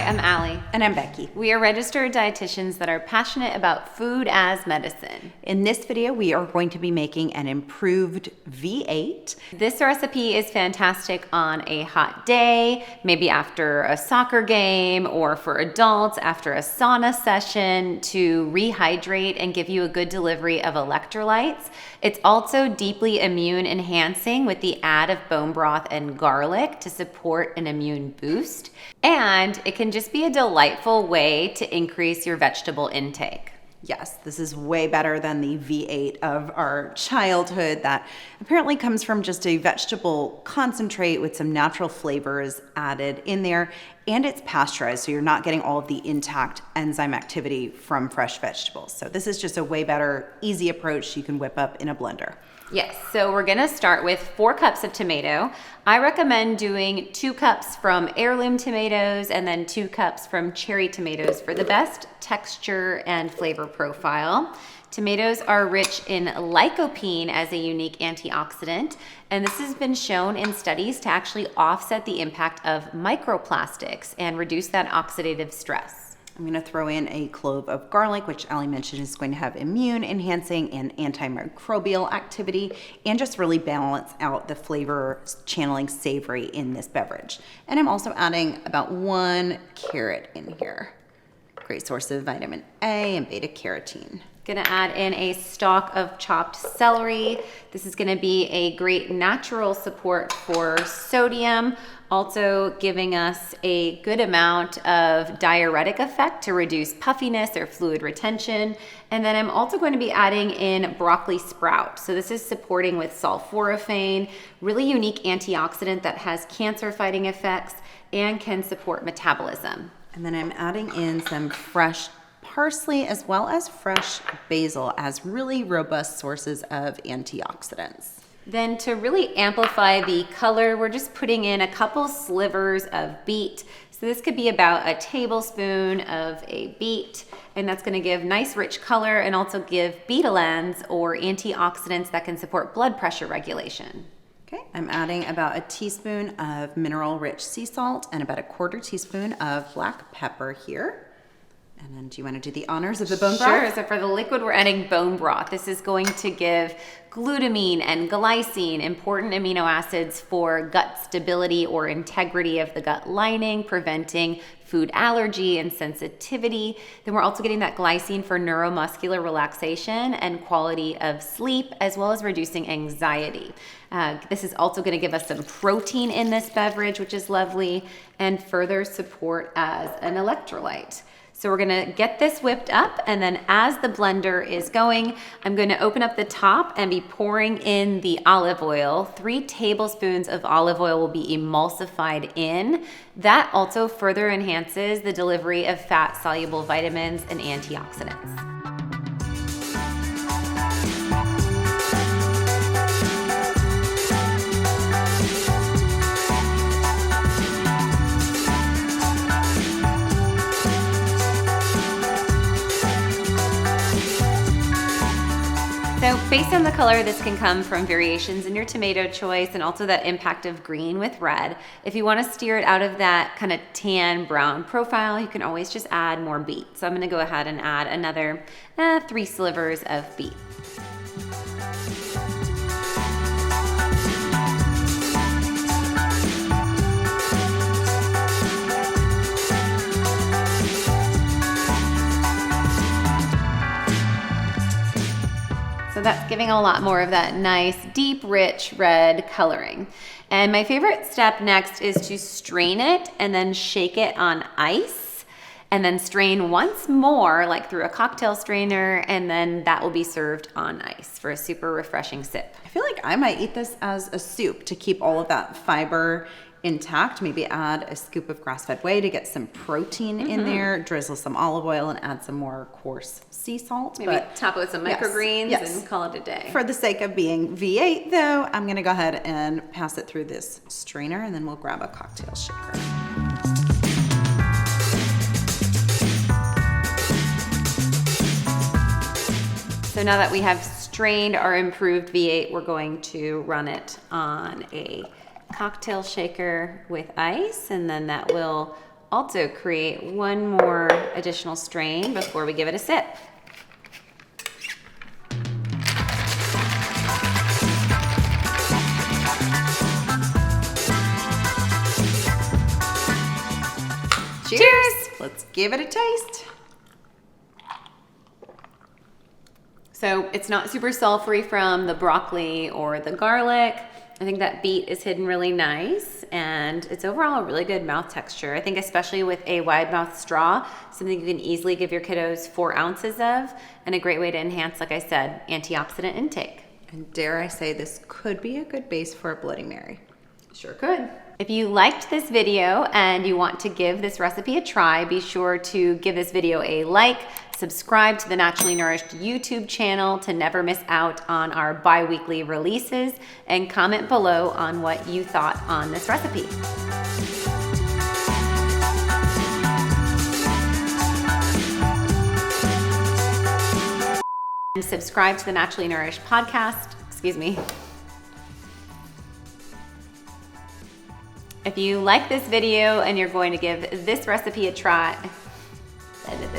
I'm Allie. And I'm Becky. We are registered dietitians that are passionate about food as medicine. In this video, we are going to be making an improved V8. This recipe is fantastic on a hot day, maybe after a soccer game, or for adults after a sauna session to rehydrate and give you a good delivery of electrolytes. It's also deeply immune enhancing with the add of bone broth and garlic to support an immune boost. And it can just be a delightful way to increase your vegetable intake. Yes, this is way better than the V8 of our childhood that apparently comes from just a vegetable concentrate with some natural flavors added in there, and it's pasteurized, so you're not getting all of the intact enzyme activity from fresh vegetables. So this is just a way better, easy approach you can whip up in a blender. Yes, so we're gonna start with 4 cups of tomato. I recommend doing 2 cups from heirloom tomatoes and then 2 cups from cherry tomatoes for the best texture and flavor profile. Tomatoes are rich in lycopene as a unique antioxidant, and this has been shown in studies to actually offset the impact of microplastics and reduce that oxidative stress. I'm going to throw in a clove of garlic, which Allie mentioned is going to have immune enhancing and antimicrobial activity and just really balance out the flavor channeling savory in this beverage. And I'm also adding about 1 carrot in here. Great source of vitamin A and beta carotene. Gonna add in a stalk of chopped celery. This is gonna be a great natural support for sodium, also giving us a good amount of diuretic effect to reduce puffiness or fluid retention. And then I'm also going to be adding in broccoli sprout. So this is supporting with sulforaphane, really unique antioxidant that has cancer fighting effects and can support metabolism. And then I'm adding in some fresh parsley as well as fresh basil as really robust sources of antioxidants. Then to really amplify the color, we're just putting in a couple slivers of beet. So this could be about a tablespoon of a beet, and that's gonna give nice rich color and also give betalains or antioxidants that can support blood pressure regulation. Okay, I'm adding about a teaspoon of mineral-rich sea salt and about a 1/4 teaspoon of black pepper here. And then do you want to do the honors of the bone broth? Sure, so for the liquid, we're adding bone broth. This is going to give glutamine and glycine, important amino acids for gut stability or integrity of the gut lining, preventing food allergy and sensitivity. Then we're also getting that glycine for neuromuscular relaxation and quality of sleep, as well as reducing anxiety. This is also going to give us some protein in this beverage, which is lovely, and further support as an electrolyte. So we're gonna get this whipped up, and then as the blender is going, I'm gonna open up the top and be pouring in the olive oil. 3 tablespoons of olive oil will be emulsified in. That also further enhances the delivery of fat-soluble vitamins and antioxidants. So based on the color, this can come from variations in your tomato choice and also that impact of green with red. If you want to steer it out of that kind of tan brown profile, you can always just add more beet. So I'm going to go ahead and add another 3 slivers of beet. So that's giving a lot more of that nice, deep, rich red coloring. And my favorite step next is to strain it and then shake it on ice and then strain once more, like through a cocktail strainer, and then that will be served on ice for a super refreshing sip. I feel like I might eat this as a soup to keep all of that fiber intact. Maybe add a scoop of grass-fed whey to get some protein in there, drizzle some olive oil and add some more coarse sea salt. Maybe top it with some microgreens and call it a day. For the sake of being V8 though, I'm gonna go ahead and pass it through this strainer and then we'll grab a cocktail shaker. So now that we have strained our improved V8, we're going to run it on a cocktail shaker with ice, and then that will also create one more additional strain before we give it a sip. Cheers! Let's give it a taste. So it's not super sulfury from the broccoli or the garlic. I think that beet is hidden really nice, and it's overall a really good mouth texture. I think especially with a wide mouth straw, something you can easily give your kiddos 4 ounces of, and a great way to enhance, like I said, antioxidant intake. And dare I say, this could be a good base for a Bloody Mary. Sure could. If you liked this video and you want to give this recipe a try, be sure to give this video a like, subscribe to the Naturally Nourished YouTube channel to never miss out on our bi-weekly releases, and comment below on what you thought on this recipe. And subscribe to the Naturally Nourished podcast. Excuse me. If you like this video and you're going to give this recipe a try, edit this